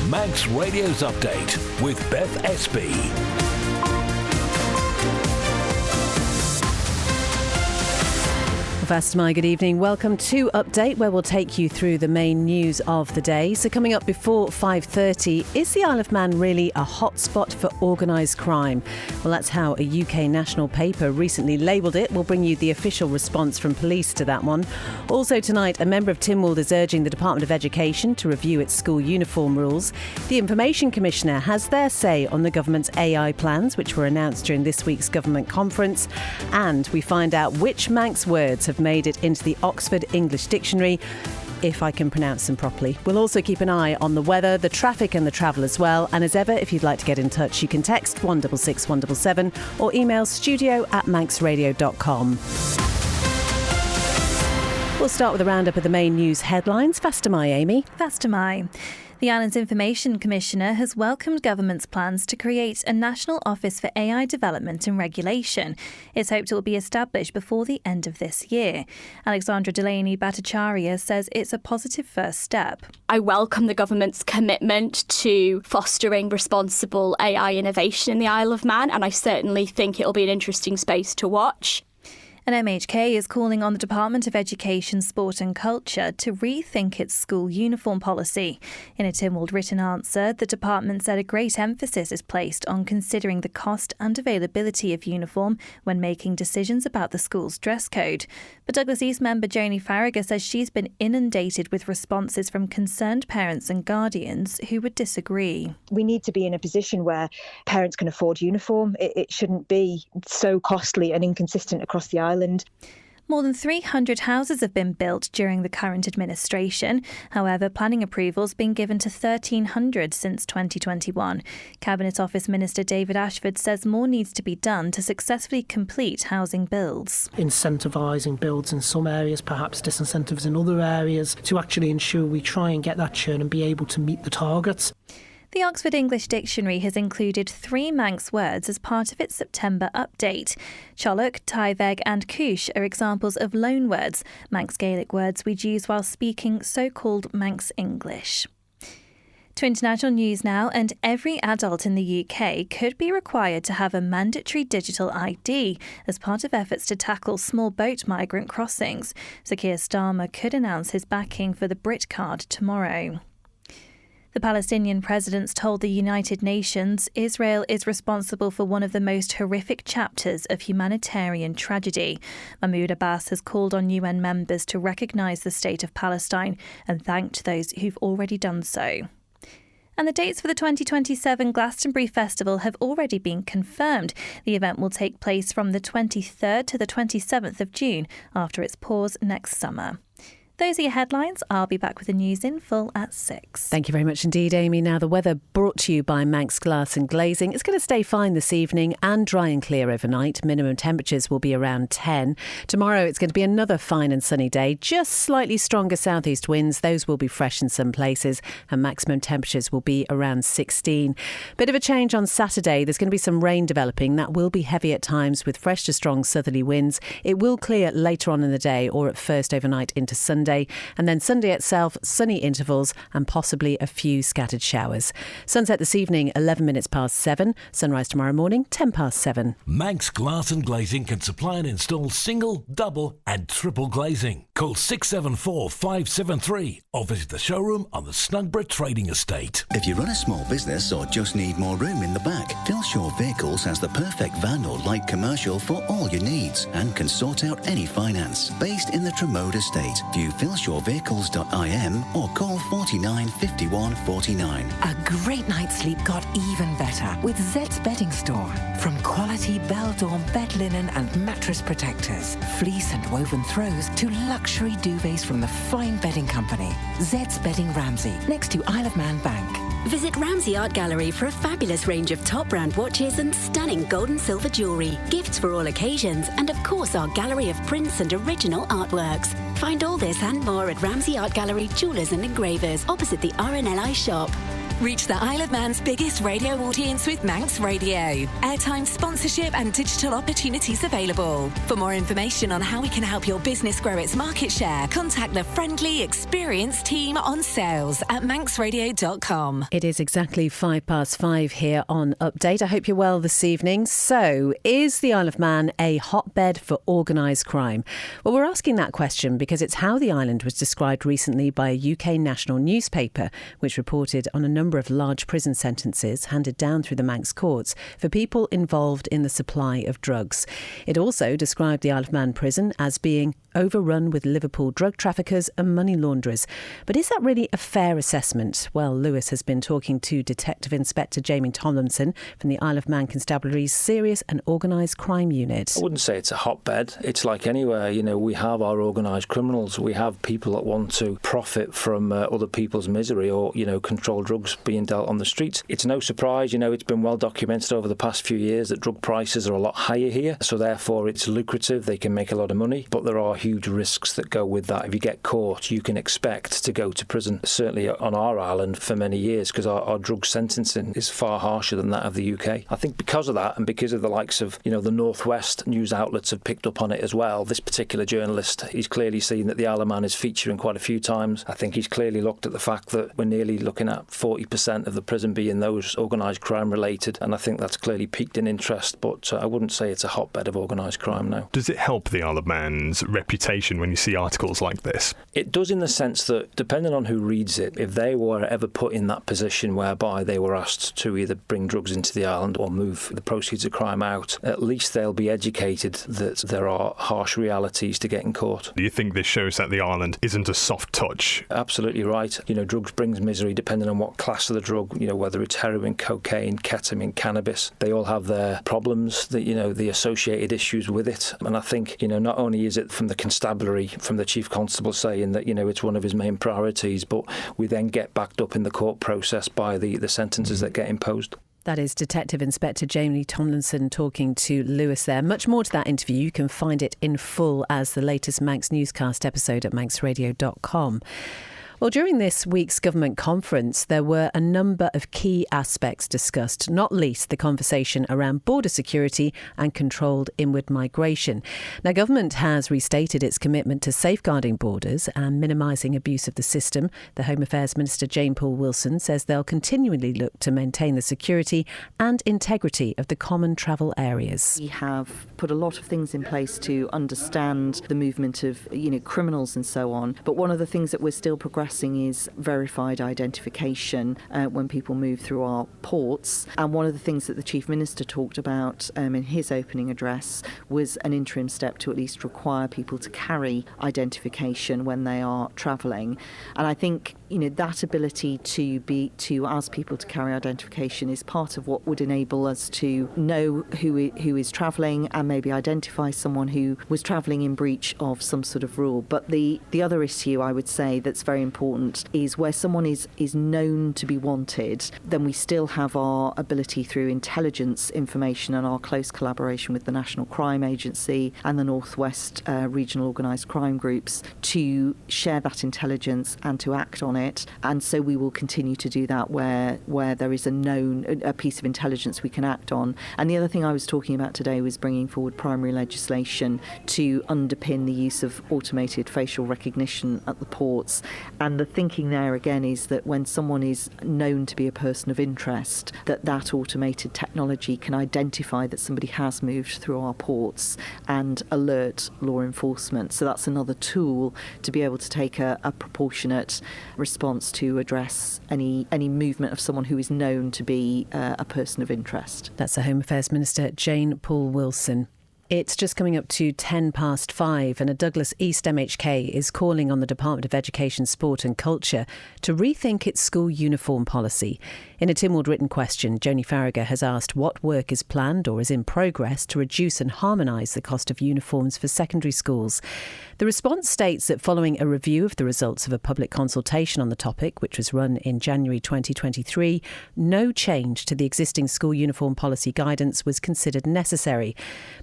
Manx Radio's Update with Beth Espey. First, my good evening. Welcome to Update, where we'll take you through the main news of the day. So coming up before 5:30, is the Isle of Man really a hotspot for organised crime? Well, that's how a UK national paper recently labelled it. We'll bring you the official response from police to that one. Also tonight, a member of Tynwald is urging the Department of Education to review its school uniform rules. The Information Commissioner has their say on the government's AI plans, which were announced during this week's government conference. And we find out which Manx words have made it into the Oxford English Dictionary, if I can pronounce them properly. We'll also keep an eye on the weather, the traffic and the travel as well. And as ever, if you'd like to get in touch, you can text 166 177 or email studio@manxradio.com. We'll start with a roundup of the main news headlines. Faster my, Amy. Faster my. The island's Information Commissioner has welcomed government's plans to create a National Office for AI Development and Regulation. It's hoped it will be established before the end of this year. Alexandra Delaney Bhattacharya says it's a positive first step. I welcome the government's commitment to fostering responsible AI innovation in the Isle of Man, and I certainly think it'll be an interesting space to watch. And MHK is calling on the Department of Education, Sport and Culture to rethink its school uniform policy. In a Tynwald written answer, the department said a great emphasis is placed on considering the cost and availability of uniform when making decisions about the school's dress code. But Douglas East member Joni Farragher says she's been inundated with responses from concerned parents and guardians who would disagree. We need to be in a position where parents can afford uniform. It shouldn't be so costly and inconsistent across the island. More than 300 houses have been built during the current administration. However, planning approval's been given to 1,300 since 2021. Cabinet Office Minister David Ashford says more needs to be done to successfully complete housing builds. Incentivising builds in some areas, perhaps disincentives in other areas, to actually ensure we try and get that churn and be able to meet the targets. The Oxford English Dictionary has included 3 Manx words as part of its September update. Cholloch, Tyveg and Coosh are examples of loanwords, Manx Gaelic words we'd use while speaking so-called Manx English. To international news now, and every adult in the UK could be required to have a mandatory digital ID as part of efforts to tackle small boat migrant crossings. So Keir Starmer could announce his backing for the Brit card tomorrow. The Palestinian president's told the United Nations Israel is responsible for one of the most horrific chapters of humanitarian tragedy. Mahmoud Abbas has called on UN members to recognise the state of Palestine and thanked those who've already done so. And the dates for the 2027 Glastonbury Festival have already been confirmed. The event will take place from the 23rd to the 27th of June after its pause next summer. Those are your headlines. I'll be back with the news in full at 6. Thank you very much indeed, Amy. Now, the weather brought to you by Manx Glass and Glazing. It's going to stay fine this evening and dry and clear overnight. Minimum temperatures will be around 10. Tomorrow, it's going to be another fine and sunny day. Just slightly stronger southeast winds. Those will be fresh in some places, and maximum temperatures will be around 16. Bit of a change on Saturday. There's going to be some rain developing. That will be heavy at times with fresh to strong southerly winds. It will clear later on in the day or at first overnight into Sunday. And then Sunday itself, sunny intervals and possibly a few scattered showers. Sunset this evening, 11 minutes past 7. Sunrise tomorrow morning, 10 past 7. Manx Glass and Glazing can supply and install single, double and triple glazing. Call 674 573 or visit the showroom on the Snugborough Trading Estate. If you run a small business or just need more room in the back, Philshaw Vehicles has the perfect van or light commercial for all your needs and can sort out any finance. Based in the Tremode Estate, view philshawvehicles.im or call 49 51 49. A great night's sleep got even better with Zed's Bedding Store. From quality Beldorm bed linen and mattress protectors, fleece and woven throws to luxury duvets from the fine bedding company. Zed's Bedding Ramsey, next to Isle of Man Bank. Visit Ramsey Art Gallery for a fabulous range of top brand watches and stunning gold and silver jewellery, gifts for all occasions, and of course our gallery of prints and original artworks. Find all this and more at Ramsey Art Gallery Jewellers and Engravers opposite the RNLI shop. Reach the Isle of Man's biggest radio audience with Manx Radio. Airtime, sponsorship and digital opportunities available. For more information on how we can help your business grow its market share, contact the friendly, experienced team on sales at manxradio.com. It is exactly 5:05 here on Update. I hope you're well this evening. So, is the Isle of Man a hotbed for organised crime? Well, we're asking that question because it's how the island was described recently by a UK national newspaper, which reported on a number of large prison sentences handed down through the Manx courts for people involved in the supply of drugs. It also described the Isle of Man prison as being overrun with Liverpool drug traffickers and money launderers. But is that really a fair assessment? Well, Lewis has been talking to Detective Inspector Jamie Tomlinson from the Isle of Man Constabulary's Serious and Organised Crime Unit. I wouldn't say it's a hotbed. It's like anywhere, we have our organised criminals. We have people that want to profit from other people's misery or, control drugs being dealt on the streets. It's no surprise, it's been well documented over the past few years that drug prices are a lot higher here. So therefore it's lucrative. They can make a lot of money. But there are huge risks that go with that. If you get caught, you can expect to go to prison, certainly on our island, for many years, because our drug sentencing is far harsher than that of the UK. I think because of that, and because of the likes of, the Northwest news outlets have picked up on it as well, this particular journalist, he's clearly seen that the Isle of Man is featuring quite a few times. I think he's clearly looked at the fact that we're nearly looking at 40% of the prison being those organised crime related, and I think that's clearly piqued in interest, but I wouldn't say it's a hotbed of organised crime now. Does it help the Isle of Man's reputation when you see articles like this? It does, in the sense that, depending on who reads it, if they were ever put in that position whereby they were asked to either bring drugs into the island or move the proceeds of crime out, at least they'll be educated that there are harsh realities to getting caught. Do you think this shows that the island isn't a soft touch? Absolutely right. Drugs brings misery depending on what class of the drug, whether it's heroin, cocaine, ketamine, cannabis. They all have their problems, the associated issues with it. And I think, not only is it from the constabulary, from the chief constable saying that, it's one of his main priorities, but we then get backed up in the court process by the sentences that get imposed. That is Detective Inspector Jamie Tomlinson talking to Lewis there. Much more to that interview. You can find it in full as the latest Manx newscast episode at manxradio.com. Well, during this week's government conference, there were a number of key aspects discussed, not least the conversation around border security and controlled inward migration. Now, government has restated its commitment to safeguarding borders and minimising abuse of the system. The Home Affairs Minister, Jane Poole-Wilson, says they'll continually look to maintain the security and integrity of the common travel areas. We have put a lot of things in place to understand the movement of, criminals and so on. But one of the things that we're still progressing is verified identification when people move through our ports. And one of the things that the Chief Minister talked about in his opening address was an interim step to at least require people to carry identification when they are travelling. And I think that ability to ask people to carry identification is part of what would enable us to know who is travelling and maybe identify someone who was travelling in breach of some sort of rule. But the other issue I would say that's very important is where someone is known to be wanted, then we still have our ability through intelligence information and our close collaboration with the National Crime Agency and the Northwest regional organised crime groups to share that intelligence and to act on it. And so we will continue to do that where there is a piece of intelligence we can act on. And the other thing I was talking about today was bringing forward primary legislation to underpin the use of automated facial recognition at the ports. And the thinking there again is that when someone is known to be a person of interest, that automated technology can identify that somebody has moved through our ports and alert law enforcement. So that's another tool to be able to take a proportionate response to address any movement of someone who is known to be a person of interest. That's the Home Affairs Minister, Jane Poole-Wilson. It's just coming up to 5:10, and a Douglas East MHK is calling on the Department of Education, Sport and Culture to rethink its school uniform policy. In a Tynwald written question, Joni Farragher has asked what work is planned or is in progress to reduce and harmonise the cost of uniforms for secondary schools. The response states that following a review of the results of a public consultation on the topic, which was run in January 2023, no change to the existing school uniform policy guidance was considered necessary.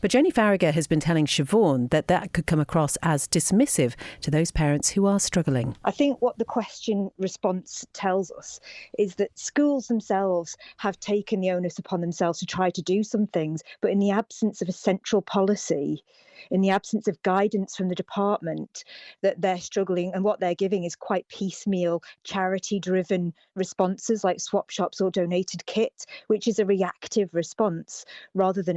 But Joni Farragher has been telling Siobhan that could come across as dismissive to those parents who are struggling. I think what the question response tells us is that schools themselves have taken the onus upon themselves to try to do some things, but in the absence of a central policy, in the absence of guidance from the department, that they're struggling, and what they're giving is quite piecemeal, charity-driven responses like swap shops or donated kit, which is a reactive response rather than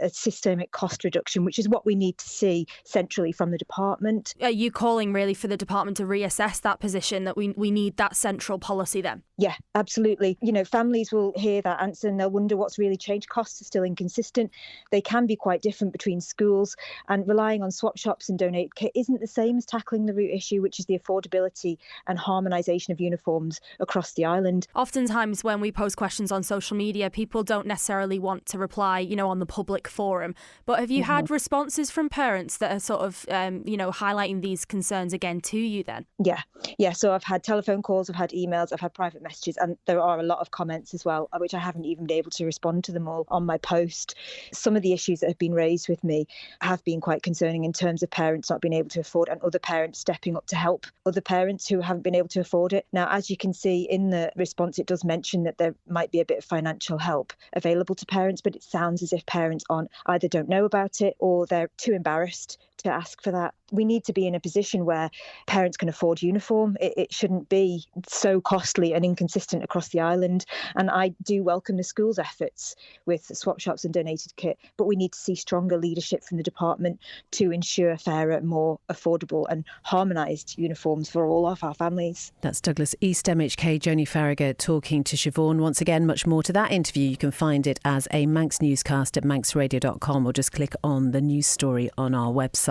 a systemic cost reduction, which is what we need to see centrally from the department. Are you calling really for the department to reassess that position, that we need that central policy then? Yeah, absolutely. You know, families will hear that answer and they'll wonder what's really changed. Costs are still inconsistent. They can be quite different between schools, and relying on swap shops and donate kit isn't the same as tackling the root issue, which is the affordability and harmonisation of uniforms across the island. Oftentimes when we post questions on social media, people don't necessarily want to reply, on the public forum. But have you had responses from parents that are sort of, highlighting these concerns again to you then? Yeah. So I've had telephone calls, I've had emails, I've had private messages, and there are a lot of comments as well, which I haven't even been able to respond to them all on my post. Some of the issues that have been raised with me have been quite concerning in terms of parents not being able to afford and other parents stepping up to help other parents who haven't been able to afford it. Now, as you can see in the response, it does mention that there might be a bit of financial help available to parents, but it sounds as if parents either don't know about it or they're too embarrassed to ask for that. We need to be in a position where parents can afford uniform. It shouldn't be so costly and inconsistent across the island. And I do welcome the school's efforts with swap shops and donated kit, but we need to see stronger leadership from the department to ensure fairer, more affordable and harmonised uniforms for all of our families. That's Douglas East MHK, Joni Farragher talking to Siobhan. Once again, much more to that interview. You can find it as a Manx newscast at manxradio.com or just click on the news story on our website.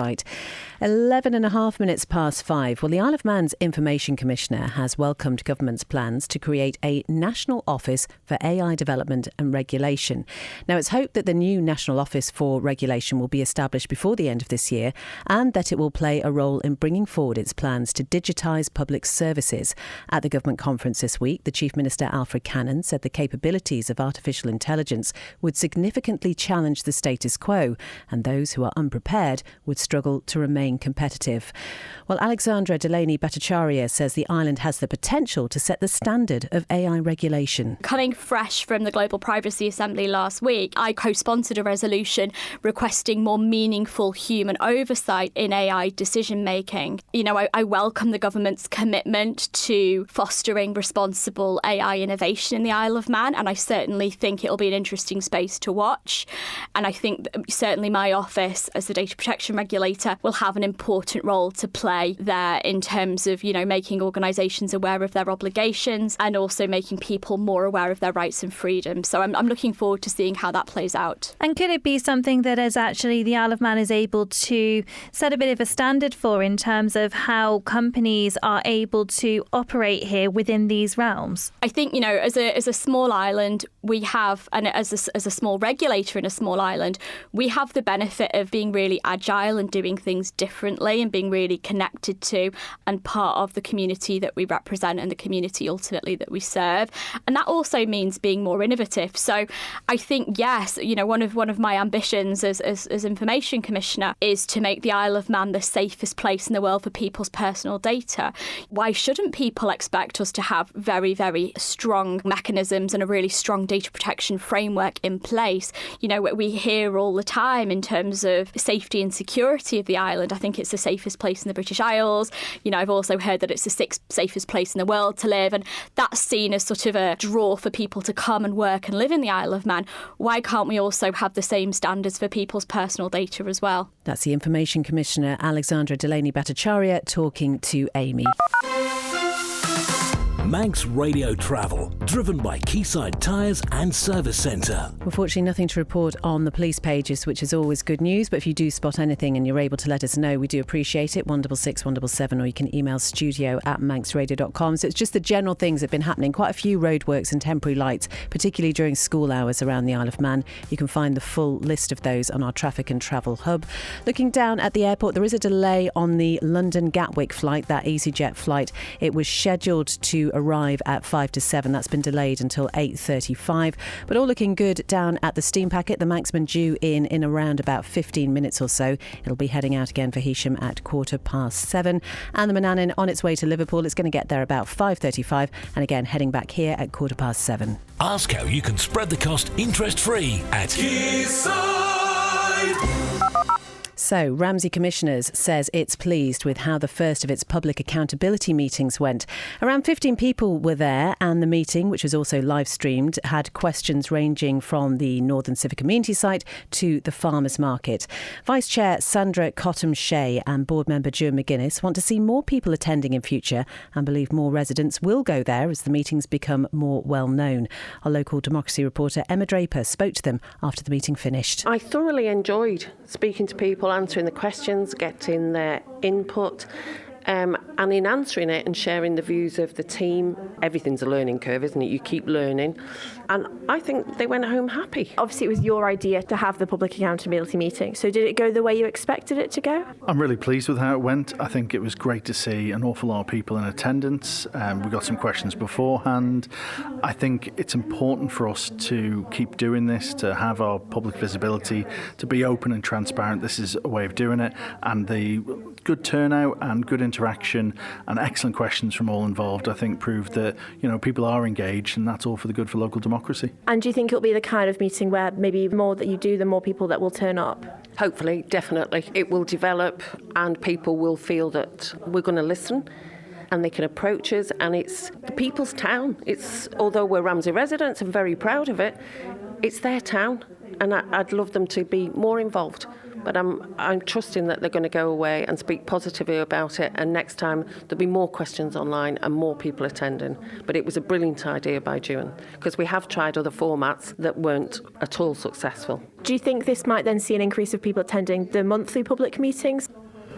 11.5 past 5. Well, the Isle of Man's Information Commissioner has welcomed government's plans to create a national office for AI development and regulation. Now, it's hoped that the new National Office for Regulation will be established before the end of this year and that it will play a role in bringing forward its plans to digitise public services. At the government conference this week, the Chief Minister Alfred Cannon said the capabilities of artificial intelligence would significantly challenge the status quo, and those who are unprepared would struggle to remain competitive. Well, Alexandra Delaney Bhattacharya says the island has the potential to set the standard of AI regulation. Coming fresh from the Global Privacy Assembly last week, I co-sponsored a resolution requesting more meaningful human oversight in AI decision making. I welcome the government's commitment to fostering responsible AI innovation in the Isle of Man, and I certainly think it'll be an interesting space to watch. And I think certainly my office as the data protection regulator will have an important role to play there in terms of, making organisations aware of their obligations and also making people more aware of their rights and freedoms. So I'm looking forward to seeing how that plays out. And could it be something that is actually the Isle of Man is able to set a bit of a standard for in terms of how companies are able to operate here within these realms? I think, as a small island, we have, and as a small regulator in a small island, we have the benefit of being really agile and doing things differently and being really connected to and part of the community that we represent and the community ultimately that we serve. And that also means being more innovative. So I think, yes, one of my ambitions as Information Commissioner is to make the Isle of Man the safest place in the world for people's personal data. Why shouldn't people expect us to have very, very strong mechanisms and a really strong data protection framework in place? We hear all the time in terms of safety and security of the island. I think it's the safest place in the British Isles. I've also heard that it's the 6th safest place in the world to live, and that's seen as sort of a draw for people to come and work and live in the Isle of Man. Why can't we also have the same standards for people's personal data as well? That's the Information Commissioner Alexandra Delaney Bhattacharya talking to Amy. Manx Radio Travel, driven by Quayside Tyres and Service Centre. Unfortunately, nothing to report on the police pages, which is always good news. But if you do spot anything and you're able to let us know, we do appreciate it. 166 177, or you can email studio@manxradio.com. So it's just the general things that have been happening. Quite a few roadworks and temporary lights, particularly during school hours around the Isle of Man. You can find the full list of those on our Traffic and Travel hub. Looking down at the airport, there is a delay on the London Gatwick flight, that EasyJet flight. It was scheduled to arrive at 5 to 7. That's been delayed until 8:35. But all looking good down at the steam packet. The Manxman due in around about 15 minutes or so. It'll be heading out again for Heysham at 7:15. And the Manannan on its way to Liverpool. It's going to get there about 5:35, and again heading back here at 7:15. Ask how you can spread the cost interest-free at Quayside. So, Ramsey Commissioners says it's pleased with how the first of its public accountability meetings went. Around 15 people were there, and the meeting, which was also live streamed, had questions ranging from the Northern Civic Community site to the farmers market. Vice Chair Sandra Cottam-Shea and Board Member Joan McGuinness want to see more people attending in future and believe more residents will go there as the meetings become more well known. Our local democracy reporter Emma Draper spoke to them after the meeting finished. I thoroughly enjoyed speaking to people, answering the questions, getting their input, and in answering it and sharing the views of the team. Everything's a learning curve, isn't it? You keep learning. And I think they went home happy. Obviously, it was your idea to have the public accountability meeting. So did it go the way you expected it to go? I'm really pleased with how it went. I think it was great to see an awful lot of people in attendance. We got some questions beforehand. I think it's important for us to keep doing this, to have our public visibility, to be open and transparent. This is a way of doing it. And the good turnout and good interaction and excellent questions from all involved, I think, proved that, people are engaged, and that's all for the good for local democracy. And do you think it'll be the kind of meeting where maybe more that you do, the more people that will turn up? Hopefully, definitely. It will develop and people will feel that we're going to listen and they can approach us, and it's the people's town. Although we're Ramsey residents and very proud of it, it's their town, and I'd love them to be more involved. But I'm trusting that they're going to go away and speak positively about it, and next time there'll be more questions online and more people attending. But it was a brilliant idea by June, because we have tried other formats that weren't at all successful. Do you think this might then see an increase of people attending the monthly public meetings?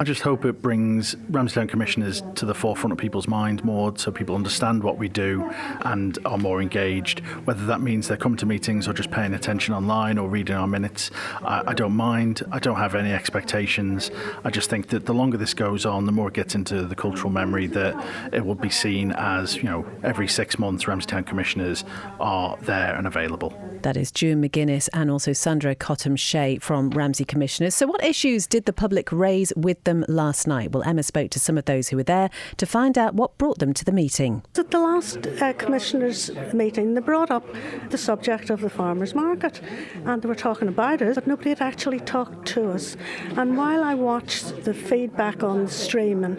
I just hope it brings Ramsey Town Commissioners to the forefront of people's mind more, so people understand what we do and are more engaged. Whether that means they're coming to meetings or just paying attention online or reading our minutes, I don't mind. I don't have any expectations. I just think that the longer this goes on, the more it gets into the cultural memory, that it will be seen as, every 6 months Ramsey Town Commissioners are there and available. That is Joan McGuinness and also Sandra Cottam-Shea from Ramsey Commissioners. So what issues did the public raise with them last night? Well, Emma spoke to some of those who were there to find out what brought them to the meeting. At the last Commissioners' meeting, they brought up the subject of the farmers' market, and they were talking about it, but nobody had actually talked to us. And while I watched the feedback on the streaming,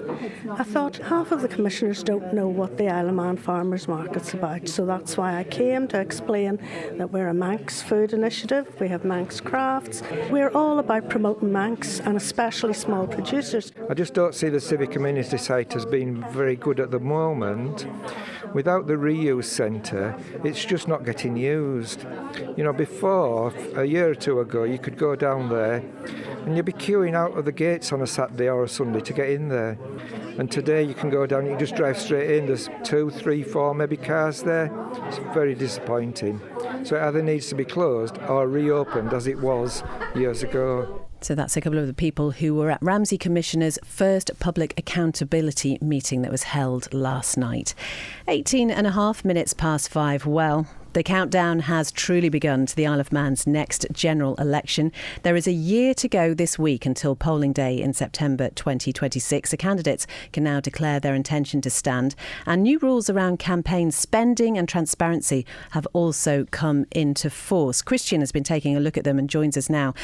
I thought half of the Commissioners don't know what the Isle of Man farmers' market's about. So that's why I came to explain that we're a Manx food initiative. We have Manx crafts. We're all about promoting Manx and especially small producers. I just don't see the civic community site as being very good at the moment. Without the reuse centre, it's just not getting used. Before, a year or two ago, you could go down there and you'd be queuing out of the gates on a Saturday or a Sunday to get in there. And today you can go down, you can just drive straight in. There's 2, 3, 4 maybe cars there. It's very disappointing. So it either needs to be closed or reopened as it was years ago. So that's a couple of the people who were at Ramsey Commissioners' first public accountability meeting that was held last night. 18.5 minutes past 5. Well, the countdown has truly begun to the Isle of Man's next general election. There is a year to go this week until polling day in September 2026. The candidates can now declare their intention to stand. And new rules around campaign spending and transparency have also come into force. Christian has been taking a look at them and joins us now.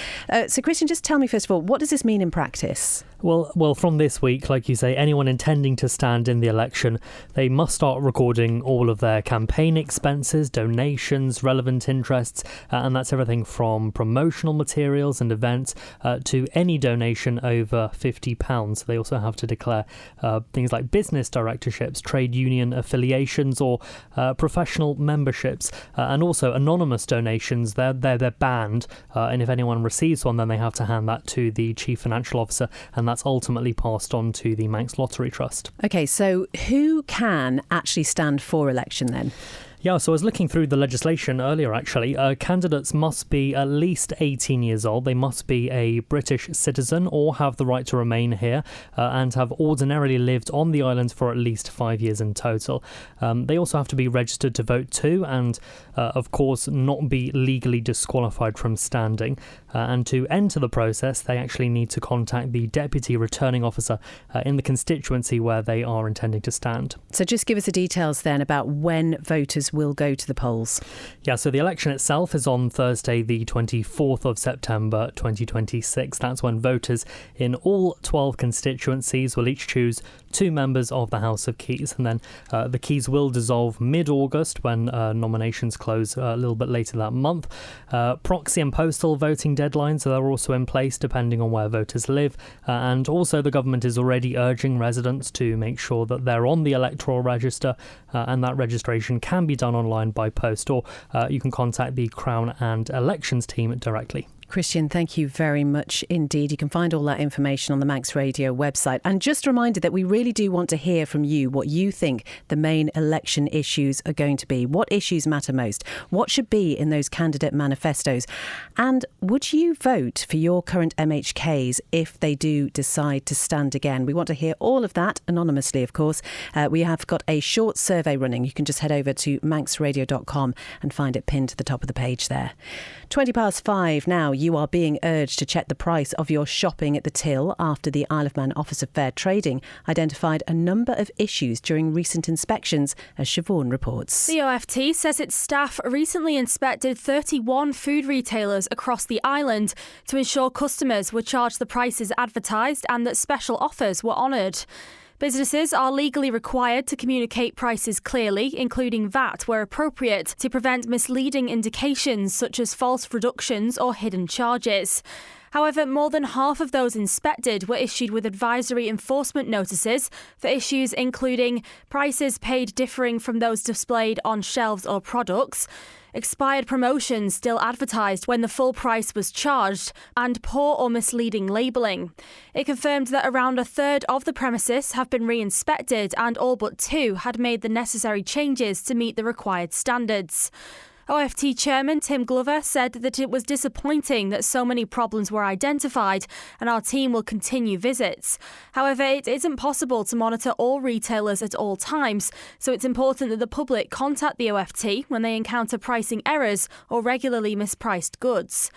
So Christian, just tell me first of all, what does this mean in practice? Well, from this week, like you say, anyone intending to stand in the election, they must start recording all of their campaign expenses, donations donations, relevant interests, and that's everything from promotional materials and events to any donation over £50. They also have to declare things like business directorships, trade union affiliations, or professional memberships, and also anonymous donations. They're banned, and if anyone receives one, then they have to hand that to the Chief Financial Officer, and that's ultimately passed on to the Manx Lottery Trust. OK, so who can actually stand for election then? Yeah, so I was looking through the legislation earlier, actually. Candidates must be at least 18 years old. They must be a British citizen or have the right to remain here and have ordinarily lived on the island for at least 5 years in total. They also have to be registered to vote too and, of course, not be legally disqualified from standing. And to enter the process, they actually need to contact the Deputy Returning Officer in the constituency where they are intending to stand. So just give us the details then about when voters will go to the polls. Yeah, so the election itself is on Thursday, the 24th of September 2026. That's when voters in all 12 constituencies will each choose 2 members of the House of Keys. And then the Keys will dissolve mid-August when nominations close a little bit later that month. Proxy and postal voting deadlines are also in place depending on where voters live. And also the government is already urging residents to make sure that they're on the electoral register and that registration can be done online by post, or you can contact the Crown and Elections team directly. Christian, thank you very much indeed. You can find all that information on the Manx Radio website. And just a reminder that we really do want to hear from you what you think the main election issues are going to be. What issues matter most? What should be in those candidate manifestos? And would you vote for your current MHKs if they do decide to stand again? We want to hear all of that anonymously, of course. We have got a short survey running. You can just head over to manxradio.com and find it pinned to the top of the page there. 5:20 now. You are being urged to check the price of your shopping at the till after the Isle of Man Office of Fair Trading identified a number of issues during recent inspections, as Siobhan reports. The OFT says its staff recently inspected 31 food retailers across the island to ensure customers were charged the prices advertised and that special offers were honoured. Businesses are legally required to communicate prices clearly, including VAT where appropriate, to prevent misleading indications such as false reductions or hidden charges. However, more than half of those inspected were issued with advisory enforcement notices for issues including prices paid differing from those displayed on shelves or products, expired promotions still advertised when the full price was charged, and poor or misleading labelling. It confirmed that around a third of the premises have been re-inspected and all but 2 had made the necessary changes to meet the required standards. OFT Chairman Tim Glover said that it was disappointing that so many problems were identified and our team will continue visits. However, it isn't possible to monitor all retailers at all times, so it's important that the public contact the OFT when they encounter pricing errors or regularly mispriced goods.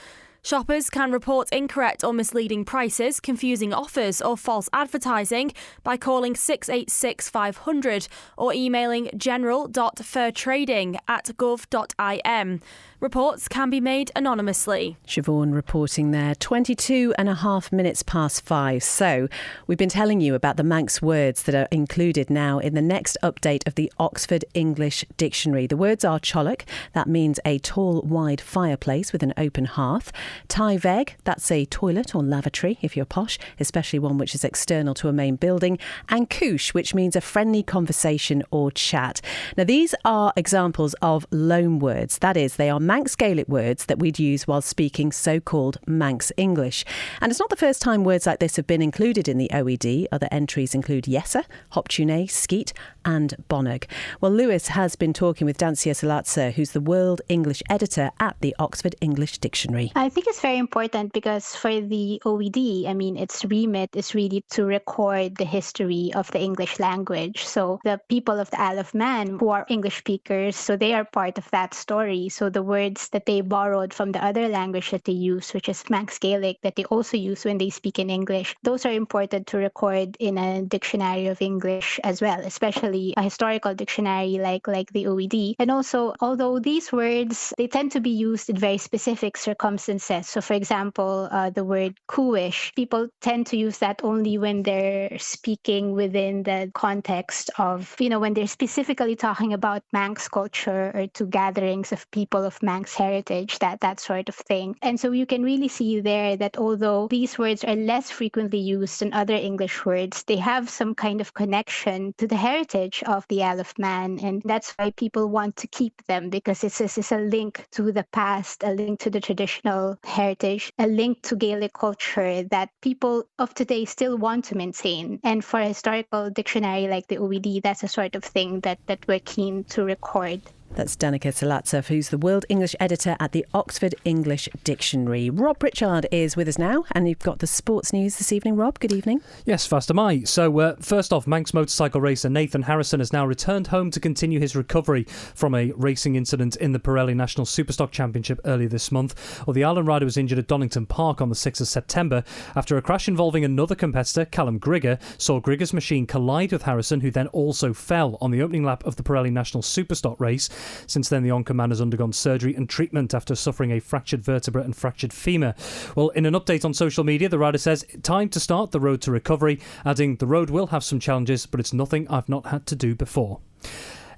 Shoppers can report incorrect or misleading prices, confusing offers or false advertising by calling 686 500 or emailing general.fairtrading@gov.im. Reports can be made anonymously. Siobhan reporting there. 5:22. So we've been telling you about the Manx words that are included now in the next update of the Oxford English Dictionary. The words are cholloch, that means a tall, wide fireplace with an open hearth. Tyveg, that's a toilet or lavatory if you're posh, especially one which is external to a main building. And coosh, which means a friendly conversation or chat. Now these are examples of loan words. That is, they are Manx Gaelic words that we'd use while speaking so-called Manx English. And it's not the first time words like this have been included in the OED. Other entries include yesa, hoptune, skeet and bonnog. Well, Lewis has been talking with Dancia Salatsa, who's the World English Editor at the Oxford English Dictionary. I think it's very important because for the OED, its remit is really to record the history of the English language. So the people of the Isle of Man who are English speakers, so they are part of that story. So the words that they borrowed from the other language that they use, which is Manx Gaelic, that they also use when they speak in English, those are important to record in a dictionary of English as well, especially especially a historical dictionary like the OED. And also, although these words, they tend to be used in very specific circumstances. So for example, the word cooish, people tend to use that only when they're speaking within the context of, when they're specifically talking about Manx culture or to gatherings of people of Manx heritage, that sort of thing. And so you can really see there that although these words are less frequently used than other English words, they have some kind of connection to the heritage of the Isle of Man. And that's why people want to keep them, because it's a link to the past, a link to the traditional heritage, a link to Gaelic culture that people of today still want to maintain. And for a historical dictionary like the OED, that's a sort of thing that we're keen to record. That's Danica Salatsev, who's the World English Editor at the Oxford English Dictionary. Rob Pritchard is with us now, and you've got the sports news this evening. Rob, good evening. Yes, fast am I. So, first off, Manx motorcycle racer Nathan Harrison has now returned home to continue his recovery from a racing incident in the Pirelli National Superstock Championship earlier this month. Well, the Island rider was injured at Donington Park on the 6th of September after a crash involving another competitor, Callum Grigger, saw Grigger's machine collide with Harrison, who then also fell on the opening lap of the Pirelli National Superstock race. Since then, the Onca man has undergone surgery and treatment after suffering a fractured vertebra and fractured femur. Well, in an update on social media, the rider says, time to start the road to recovery, adding, the road will have some challenges, but it's nothing I've not had to do before.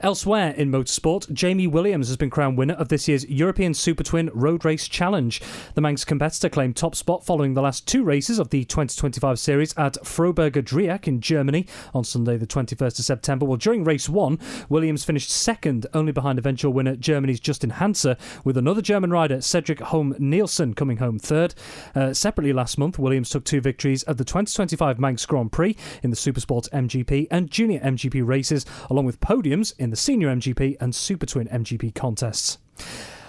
Elsewhere in motorsport, Jamie Williams has been crowned winner of this year's European Super Twin Road Race Challenge. The Manx competitor claimed top spot following the last two races of the 2025 series at Froberger Dreieck in Germany on Sunday the 21st of September. Well, during race one, Williams finished second, only behind eventual winner Germany's Justin Hanser, with another German rider, Cedric Holm-Nielsen, coming home third. Separately last month, Williams took two victories at the 2025 Manx Grand Prix in the Supersport MGP and Junior MGP races, along with podiums in the Senior MGP and Super Twin MGP contests.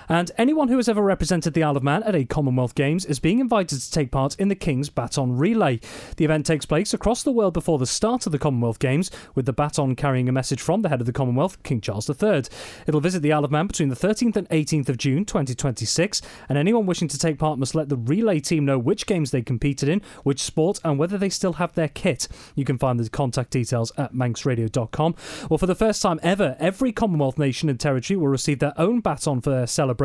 And anyone who has ever represented the Isle of Man at a Commonwealth Games is being invited to take part in the King's Baton Relay. The event takes place across the world before the start of the Commonwealth Games, with the baton carrying a message from the head of the Commonwealth, King Charles III. It'll visit the Isle of Man between the 13th and 18th of June 2026, and anyone wishing to take part must let the relay team know which games they competed in, which sport, and whether they still have their kit. You can find the contact details at manxradio.com. Well, for the first time ever, every Commonwealth nation and territory will receive their own baton for their celebrations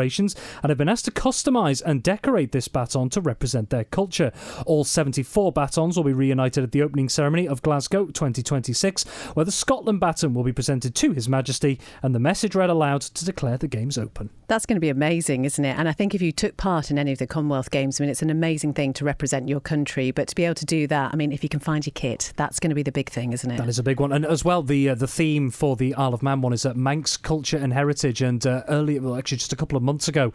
and have been asked to customise and decorate this baton to represent their culture. All 74 batons will be reunited at the opening ceremony of Glasgow 2026, where the Scotland baton will be presented to His Majesty and the message read aloud to declare the Games open. That's going to be amazing, isn't it? And I think if you took part in any of the Commonwealth Games, I mean, it's an amazing thing to represent your country, but to be able to do that, I mean, if you can find your kit, that's going to be the big thing, isn't it? That is a big one. And as well, the theme for the Isle of Man one is Manx culture and heritage. And earlier, well, actually just a couple of months ago,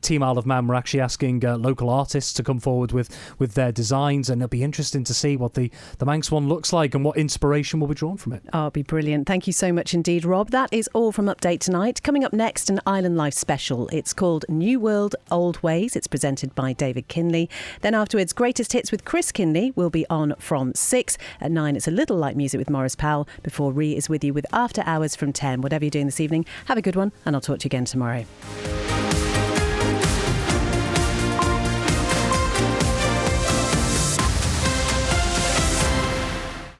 Team Isle of Man were actually asking local artists to come forward with their designs, and it'll be interesting to see what the Manx one looks like and what inspiration will be drawn from it. Oh, it'll be brilliant. Thank you so much indeed, Rob. That is all from Update tonight. Coming up next, an Island Life special. It's called New World, Old Ways. It's presented by David Kinley. Then afterwards, Greatest Hits with Chris Kinley will be on from 6. At 9, it's a little light music with Morris Powell before Ree is with you with After Hours from 10. Whatever you're doing this evening, have a good one, and I'll talk to you again tomorrow.